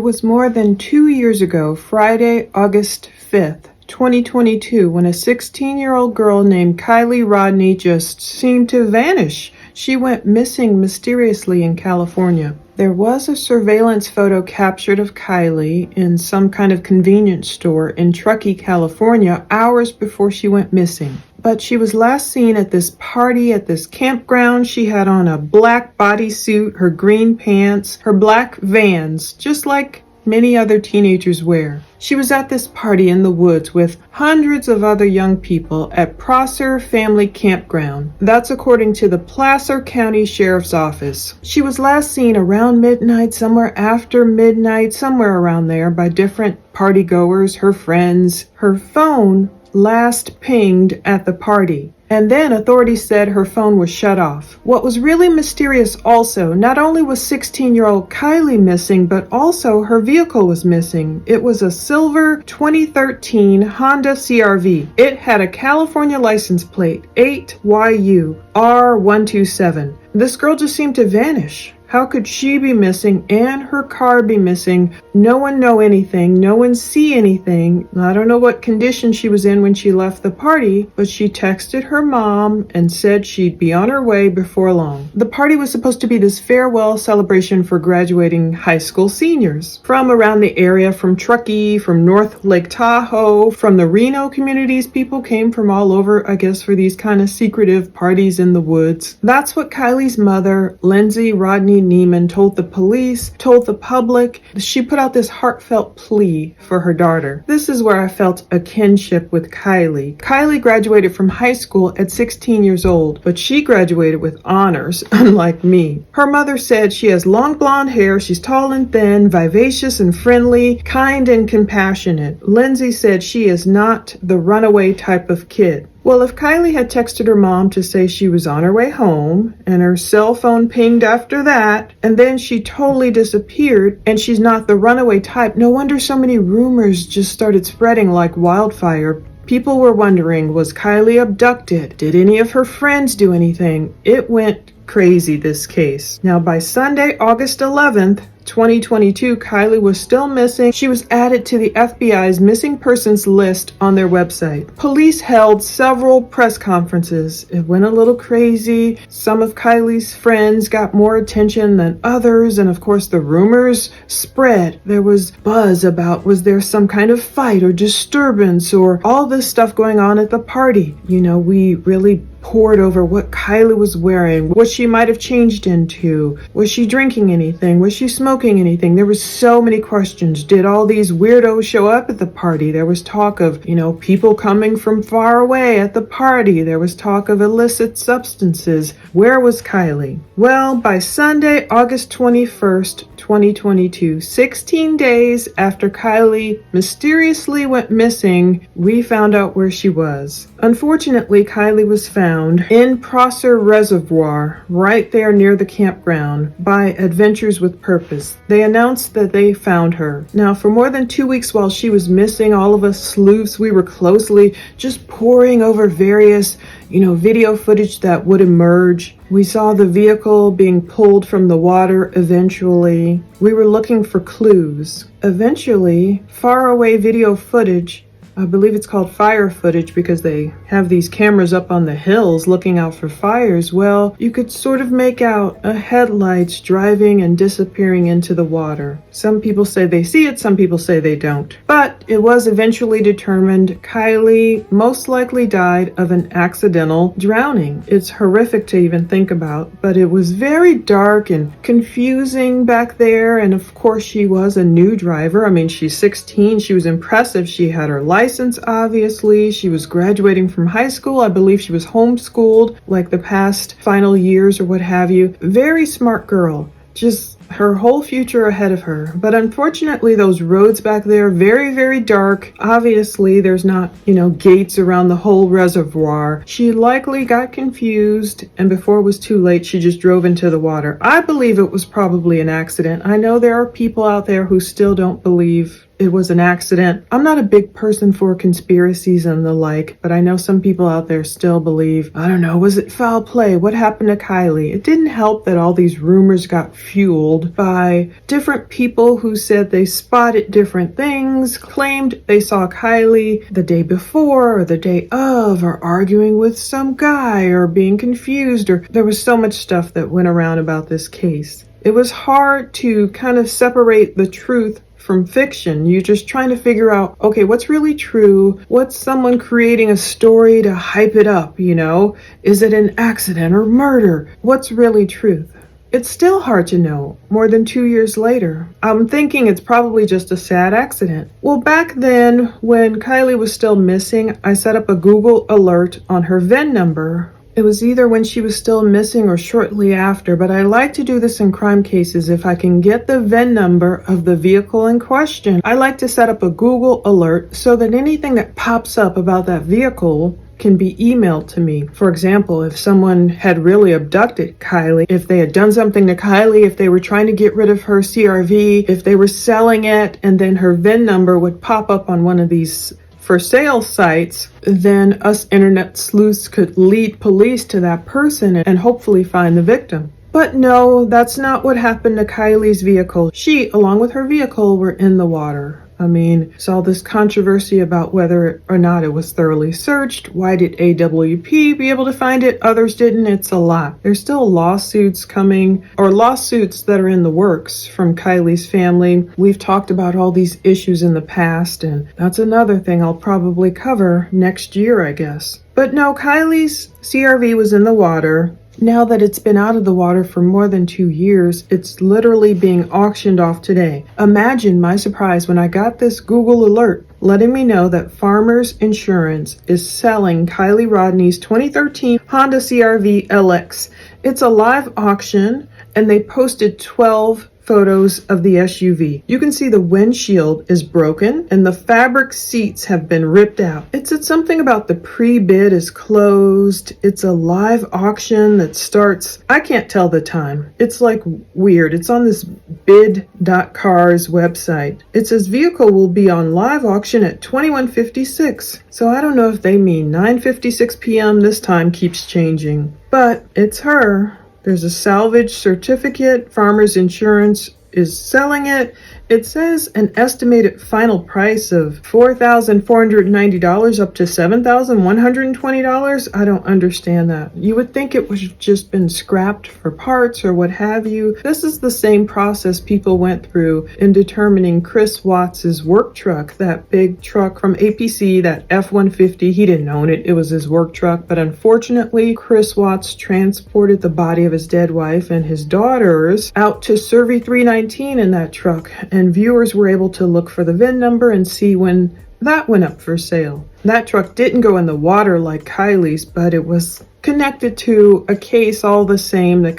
It was more than 2 years ago, Friday, August 5th, 2022, when a 16-year-old girl named Kiely Rodni just seemed to vanish. She went missing mysteriously in California. There was a surveillance photo captured of Kiely in some kind of convenience store in Truckee, California, hours before she went missing. But she was last seen at this party at this campground. She had on a black bodysuit, her green pants, her black Vans, just like many other teenagers wear. She was at this party in the woods with hundreds of other young people at Prosser Family Campground. That's according to the Placer County Sheriff's Office. She was last seen around midnight, somewhere after midnight, somewhere around there by different partygoers, her friends. Her phone last pinged at the party, and then authorities said her phone was shut off. What was really mysterious also, not only was 16-year-old Kiely missing, but also her vehicle was missing. It was a silver 2013 Honda CR-V. It had a California license plate, 8YU-R127. This girl just seemed to vanish. How could she be missing and her car be missing? No one know anything. No one see anything. I don't know what condition she was in when she left the party, but she texted her mom and said she'd be on her way before long. The party was supposed to be this farewell celebration for graduating high school seniors from around the area, from Truckee, from North Lake Tahoe, from the Reno communities. People came from all over, I guess, for these kind of secretive parties in the woods. That's what Kiely's mother, Lindsay Rodni Neiman, told the police, told the public. She put out this heartfelt plea for her daughter. This is where I felt a kinship with Kiely. Kiely graduated from high school at 16 years old, but she graduated with honors, unlike me. Her mother said she has long blonde hair, she's tall and thin, vivacious and friendly, kind and compassionate. Lindsay said she is not the runaway type of kid. Well, if Kiely had texted her mom to say she was on her way home, and her cell phone pinged after that, and then she totally disappeared, and she's not the runaway type, no wonder so many rumors just started spreading like wildfire. People were wondering, was Kiely abducted? Did any of her friends do anything? It went crazy, this case. Now, by Sunday, August 11th, 2022, Kiely was still missing. She was added to the FBI's missing persons list on their website. Police held several press conferences. It went a little crazy. Some of Kiely's friends got more attention than others, and of course the rumors spread. There was buzz about, was there some kind of fight or disturbance or all this stuff going on at the party? You know, we really poured over what Kiely was wearing, what she might have changed into. Was she drinking anything? Was she smoking anything? There were so many questions. Did all these weirdos show up at the party? There was talk of, people coming from far away at the party. There was talk of illicit substances. Where was Kiely? Well, by Sunday, August 21st, 2022, 16 days after Kiely mysteriously went missing, we found out where she was. Unfortunately, Kiely was found in Prosser Reservoir, right there near the campground, by Adventures with Purpose. They announced that they found her. Now, for more than 2 weeks while she was missing, all of us sleuths, we were closely just poring over various, video footage that would emerge. We saw the vehicle being pulled from the water eventually. We were looking for clues. Eventually, faraway video footage, I believe it's called fire footage because they have these cameras up on the hills looking out for fires. Well, you could sort of make out a headlights driving and disappearing into the water. Some people say they see it, some people say they don't. But it was eventually determined Kiely most likely died of an accidental drowning. It's horrific to even think about, but it was very dark and confusing back there. And of course, she was a new driver. I mean, she's 16. She was impressive. She had her license, obviously. She was graduating from high school. I believe she was homeschooled like the past final years or what have you. Very smart girl. Just her whole future ahead of her. But unfortunately, those roads back there, very, very dark. Obviously, there's not, gates around the whole reservoir. She likely got confused, and before it was too late, she just drove into the water. I believe it was probably an accident. I know there are people out there who still don't believe it was an accident. I'm not a big person for conspiracies and the like, but I know some people out there still believe, I don't know, was it foul play? What happened to Kiely? It didn't help that all these rumors got fueled by different people who said they spotted different things, claimed they saw Kiely the day before or the day of, or arguing with some guy or being confused, or there was so much stuff that went around about this case. It was hard to kind of separate the truth from fiction. You're just trying to figure out, okay, what's really true? What's someone creating a story to hype it up, you know? Is it an accident or murder? What's really truth? It's still hard to know, more than 2 years later. I'm thinking it's probably just a sad accident. Well, back then, when Kiely was still missing, I set up a Google alert on her VIN number. It was either when she was still missing or shortly after, but I like to do this in crime cases. If I can get the VIN number of the vehicle in question, I like to set up a Google alert so that anything that pops up about that vehicle can be emailed to me. For example, if someone had really abducted Kiely, if they had done something to Kiely, if they were trying to get rid of her CRV, if they were selling it, and then her VIN number would pop up on one of these for sale sites, then us internet sleuths could lead police to that person and hopefully find the victim. But no, that's not what happened to Kiely's vehicle. She, along with her vehicle, were in the water. I mean, saw this controversy about whether or not it was thoroughly searched. Why did AWP be able to find it? Others didn't. It's a lot. There's still lawsuits coming, or lawsuits that are in the works from Kiely's family. We've talked about all these issues in the past, and that's another thing I'll probably cover next year, I guess. But no, Kiely's CRV was in the water. Now that it's been out of the water for more than 2 years, it's literally being auctioned off today. Imagine my surprise when I got this Google alert letting me know that Farmers Insurance is selling Kiely Rodni's 2013 Honda CRV LX. It's a live auction, and they posted 12 photos of the SUV. You can see the windshield is broken and the fabric seats have been ripped out. It said something about the pre-bid is closed. It's a live auction that starts, I can't tell the time. It's like weird. It's on this bid.cars website. It says vehicle will be on live auction at 21:56. So I don't know if they mean 9:56 p.m. This time keeps changing. But it's her. There's a salvage certificate. Farmers Insurance is selling it. It says an estimated final price of $4,490 up to $7,120. I don't understand that. You would think it would have just been scrapped for parts or what have you. This is the same process people went through in determining Chris Watts's work truck, that big truck from APC, that F-150. He didn't own it. It was his work truck. But unfortunately, Chris Watts transported the body of his dead wife and his daughters out to Survey 319 in that truck. And viewers were able to look for the VIN number and see when that went up for sale. That truck didn't go in the water like Kiely's, but it was connected to a case all the same, a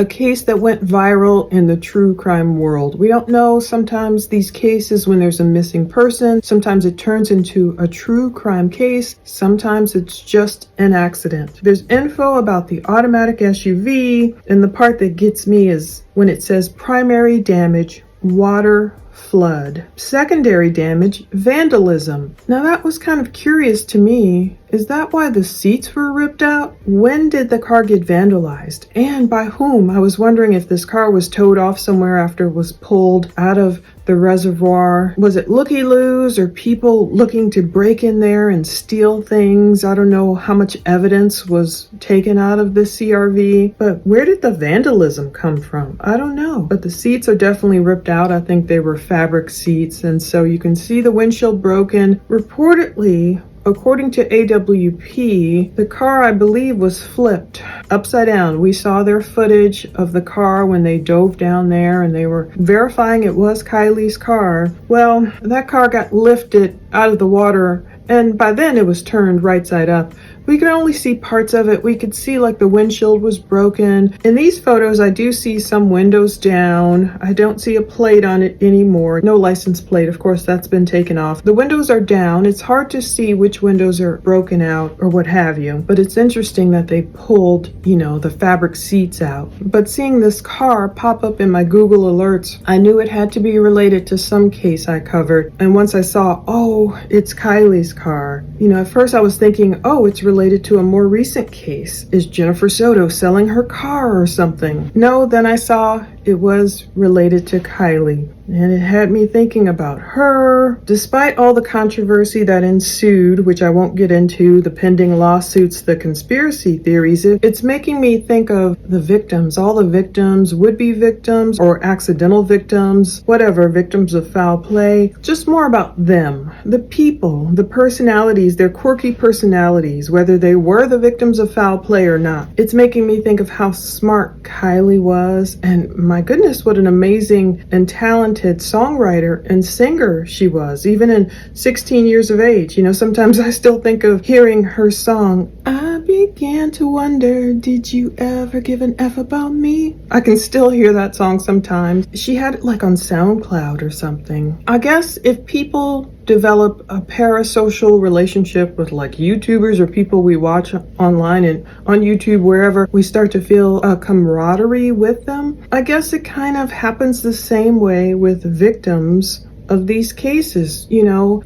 case that went viral in the true crime world. We don't know sometimes these cases when there's a missing person. Sometimes it turns into a true crime case. Sometimes it's just an accident. There's info about the automatic SUV, and the part that gets me is when it says primary damage, water, flood. Secondary damage, vandalism. Now that was kind of curious to me. Is that why the seats were ripped out? When did the car get vandalized? And by whom? I was wondering if this car was towed off somewhere after it was pulled out of the reservoir. Was it looky-loos or people looking to break in there and steal things? I don't know how much evidence was taken out of this CRV, but where did the vandalism come from? I don't know. But the seats are definitely ripped out. I think they were fabric seats, and so you can see the windshield broken. Reportedly, according to AWP, the car, I believe, was flipped upside down. We saw their footage of the car when they dove down there and they were verifying it was Kiely's car. Well, that car got lifted out of the water, and by then it was turned right side up. we could only see parts of it. We could see like the windshield was broken. In these photos, I do see some windows down. I don't see a plate on it anymore. No license plate, of course, that's been taken off. The windows are down. It's hard to see which windows are broken out or what have you, but it's interesting that they pulled, the fabric seats out. But seeing this car pop up in my Google alerts, I knew it had to be related to some case I covered. And once I saw, oh, it's Kiely's car, at first I was thinking, oh, it's related to a more recent case. Is Jennifer Soto selling her car or something? No, then I saw it was related to Kiely. And it had me thinking about her. Despite all the controversy that ensued, which I won't get into, the pending lawsuits, the conspiracy theories, it's making me think of the victims, all the victims, would-be victims or accidental victims, whatever, victims of foul play. Just more about them, the people, the personalities, their quirky personalities, whether they were the victims of foul play or not. It's making me think of how smart Kiely was, and my goodness, what an amazing and talented songwriter and singer she was, even in 16 years of age. Sometimes I still think of hearing her song, I began to wonder, did you ever give an F about me? I can still hear that song sometimes. She had it like on SoundCloud or something. I guess if people develop a parasocial relationship with like YouTubers or people we watch online and on YouTube, wherever, we start to feel a camaraderie with them. I guess it kind of happens the same way with victims of these cases,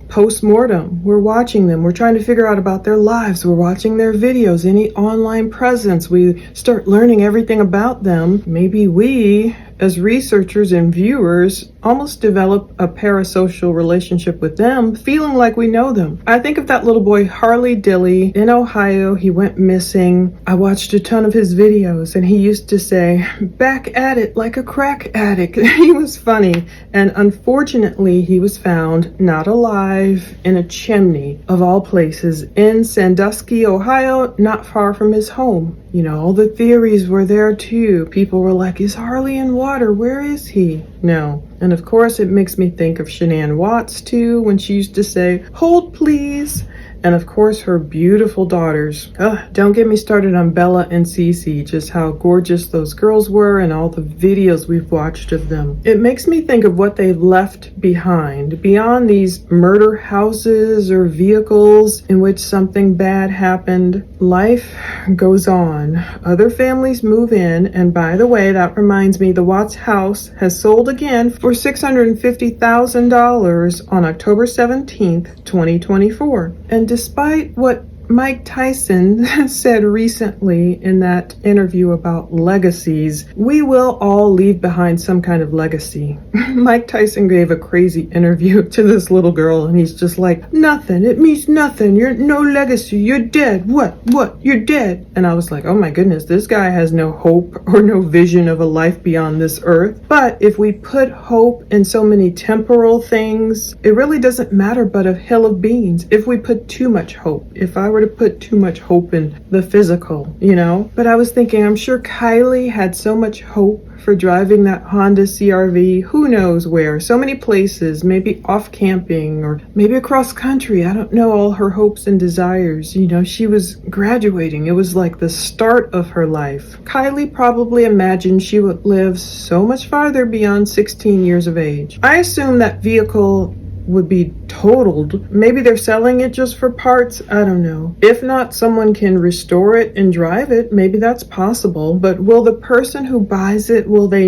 post-mortem. We're watching them. We're trying to figure out about their lives. We're watching their videos, any online presence. We start learning everything about them. Maybe we, as researchers and viewers, almost develop a parasocial relationship with them, feeling like we know them. I think of that little boy, Harley Dilly, in Ohio. He went missing. I watched a ton of his videos, and he used to say, back at it like a crack addict. He was funny, and unfortunately, he was found not alive in a chimney, of all places, in Sandusky, Ohio, not far from his home. All the theories were there too. People were like, is Harley in water? Where is he? No. And of course, it makes me think of Shanann Watts too, when she used to say, hold please. And of course, her beautiful daughters. Don't get me started on Bella and Cece, just how gorgeous those girls were and all the videos we've watched of them. It makes me think of what they've left behind, beyond these murder houses or vehicles in which something bad happened. Life goes on. Other families move in, and by the way, that reminds me, the Watts house has sold again for $650,000 on October 17th, 2024. And despite what Mike Tyson said recently in that interview about legacies, we will all leave behind some kind of legacy. Mike Tyson gave a crazy interview to this little girl, and he's just like, nothing, it means nothing, you're no legacy, you're dead, what, you're dead. And I was like, oh my goodness, this guy has no hope or no vision of a life beyond this earth. But if we put hope in so many temporal things, it really doesn't matter but a hill of beans if we put too much hope. If I were to put too much hope in the physical, But I was thinking, I'm sure Kiely had so much hope for driving that Honda CRV, who knows where, so many places, maybe off camping or maybe across country. I don't know, all her hopes and desires. She was graduating. It was like the start of her life. Kiely probably imagined she would live so much farther beyond 16 years of age. I assume that vehicle would be totaled. Maybe they're selling it just for parts. I don't know. If not, someone can restore it and drive it. Maybe that's possible. But will the person who buys it, will they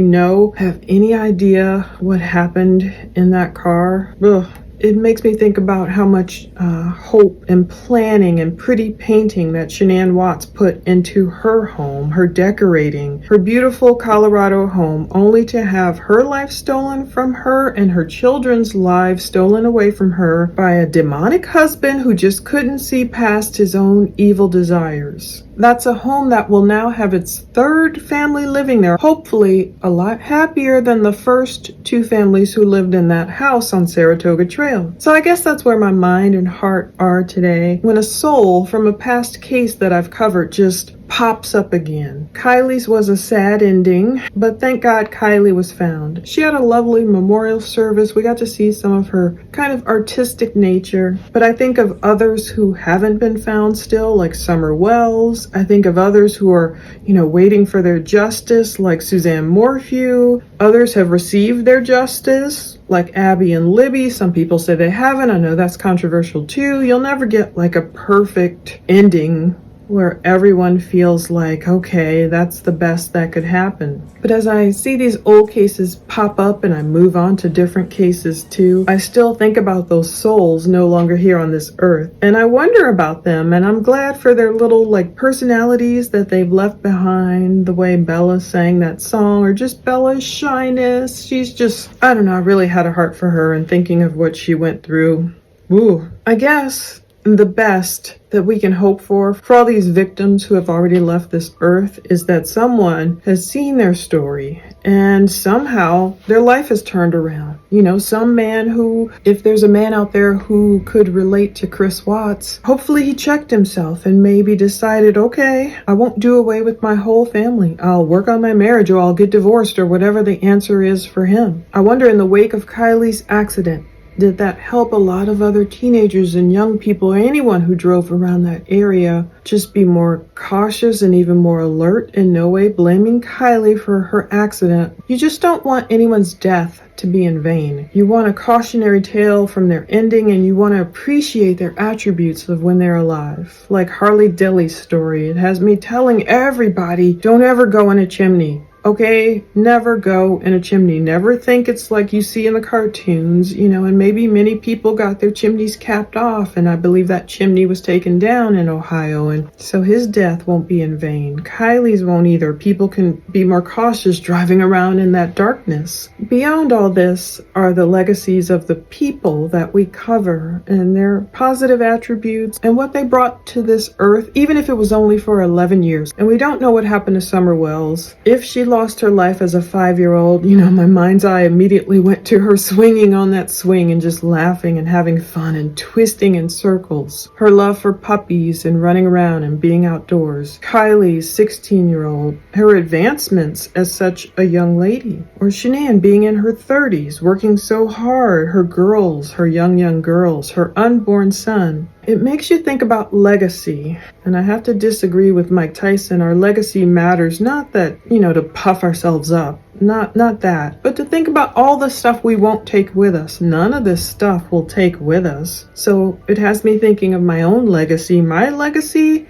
have any idea what happened in that car? Ugh. It makes me think about how much hope and planning and pretty painting that Shanann Watts put into her home, her decorating, her beautiful Colorado home, only to have her life stolen from her and her children's lives stolen away from her by a demonic husband who just couldn't see past his own evil desires. That's a home that will now have its third family living there, hopefully a lot happier than the first two families who lived in that house on Saratoga Trail. So I guess that's where my mind and heart are today, when a soul from a past case that I've covered just pops up again. Kiely's was a sad ending, but thank God Kiely was found. She had a lovely memorial service. We got to see some of her kind of artistic nature, but I think of others who haven't been found still, like Summer Wells. I think of others who are, waiting for their justice, like Suzanne Morphew. Others have received their justice, like Abby and Libby. Some people say they haven't. I know that's controversial too. You'll never get like a perfect ending where everyone feels like, okay, that's the best that could happen. But as I see these old cases pop up and I move on to different cases too, I still think about those souls no longer here on this earth. And I wonder about them, and I'm glad for their little like personalities that they've left behind, the way Bella sang that song, or just Bella's shyness. She's just, I don't know, I really had a heart for her and thinking of what she went through. Ooh, I guess the best that we can hope for all these victims who have already left this earth is that someone has seen their story and somehow their life has turned around. Some man who, if there's a man out there who could relate to Chris Watts, hopefully he checked himself and maybe decided, okay, I won't do away with my whole family. I'll work on my marriage, or I'll get divorced, or whatever the answer is for him. I wonder, in the wake of Kiely's accident, did that help a lot of other teenagers and young people, or anyone who drove around that area, just be more cautious and even more alert? In no way blaming Kiely for her accident. You just don't want anyone's death to be in vain. You want a cautionary tale from their ending, and you want to appreciate their attributes of when they're alive. Like Harley Dilley's story, it has me telling everybody, don't ever go in a chimney. Okay, never go in a chimney. Never think it's like you see in the cartoons, and maybe many people got their chimneys capped off, and I believe that chimney was taken down in Ohio, and so his death won't be in vain. Kiely's won't either. People can be more cautious driving around in that darkness. Beyond all this are the legacies of the people that we cover and their positive attributes and what they brought to this earth, even if it was only for 11 years. And we don't know what happened to Summer Wells. If she lost her life as a 5-year-old, my mind's eye immediately went to her swinging on that swing and just laughing and having fun and twisting in circles. Her love for puppies and running around and being outdoors. Kiely's 16-year-old, her advancements as such a young lady. Or Shanann being in her 30s, working so hard. Her girls, her young girls, her unborn son. It makes you think about legacy, and I have to disagree with Mike Tyson. Our legacy matters, not that, to puff ourselves up, not that, but to think about all the stuff we won't take with us. None of this stuff will take with us. So it has me thinking of my own legacy. My legacy,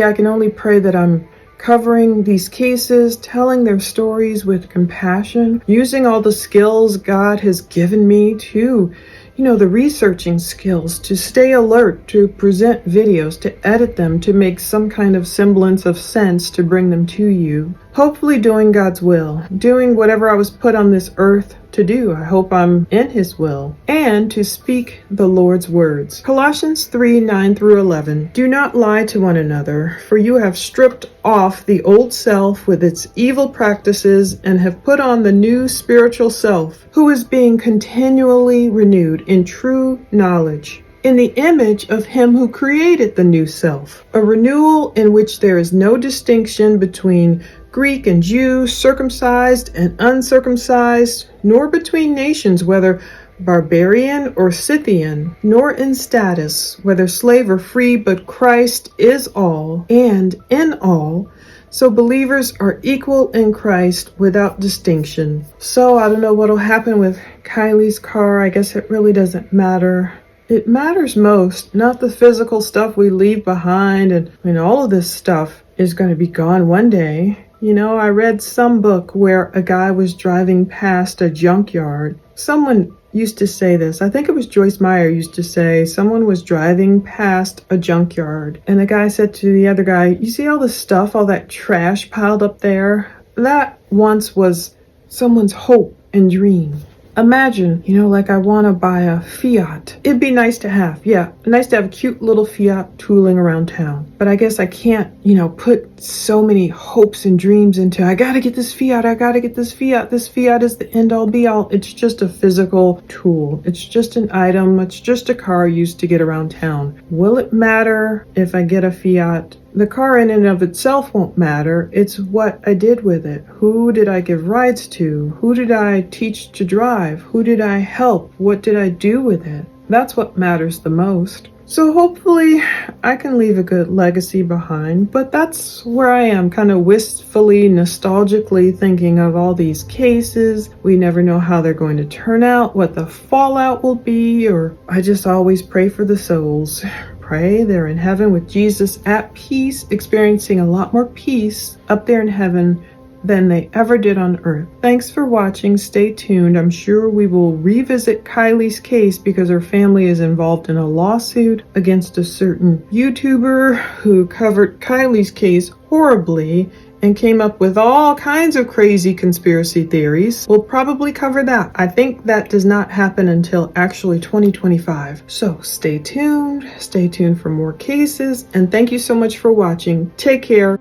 I can only pray that I'm covering these cases, telling their stories with compassion, using all the skills God has given me to the researching skills, to stay alert, to present videos, to edit them, to make some kind of semblance of sense, to bring them to you. Hopefully doing God's will, doing whatever I was put on this earth to do. I hope I'm in His will, and to speak the Lord's words. Colossians 3:9-11. Do not lie to one another, for you have stripped off the old self with its evil practices and have put on the new spiritual self, who is being continually renewed in true knowledge, in the image of Him who created the new self. A renewal in which there is no distinction between Greek and Jew, circumcised and uncircumcised, nor between nations, whether barbarian or Scythian, nor in status, whether slave or free, but Christ is all and in all. So believers are equal in Christ without distinction. So I don't know what'll happen with Kiely's car. I guess it really doesn't matter. It matters most, not the physical stuff we leave behind, and all of this stuff is going to be gone one day. I read some book where a guy was driving past a junkyard. Someone used to say this. I think it was Joyce Meyer used to say someone was driving past a junkyard, and the guy said to the other guy, you see all the stuff, all that trash piled up there? That once was someone's hope and dream. Imagine, like I want to buy a Fiat. It'd be nice to have, nice to have a cute little Fiat tooling around town. But I guess I can't, put so many hopes and dreams into, I gotta get this Fiat, I gotta get this Fiat. This Fiat is the end all be all. It's just a physical tool. It's just an item. It's just a car used to get around town. Will it matter if I get a Fiat The car in and of itself won't matter. It's what I did with it. Who did I give rides to? Who did I teach to drive? Who did I help? What did I do with it? That's what matters the most. So hopefully I can leave a good legacy behind, but that's where I am, kind of wistfully, nostalgically thinking of all these cases. We never know how they're going to turn out, what the fallout will be, or I just always pray for the souls. Pray they're in heaven with Jesus at peace, experiencing a lot more peace up there in heaven than they ever did on earth. Thanks for watching. Stay tuned. I'm sure we will revisit Kiely's case because her family is involved in a lawsuit against a certain YouTuber who covered Kiely's case horribly and came up with all kinds of crazy conspiracy theories. We'll probably cover that. I think that does not happen until actually 2025. So stay tuned for more cases, and thank you so much for watching. Take care.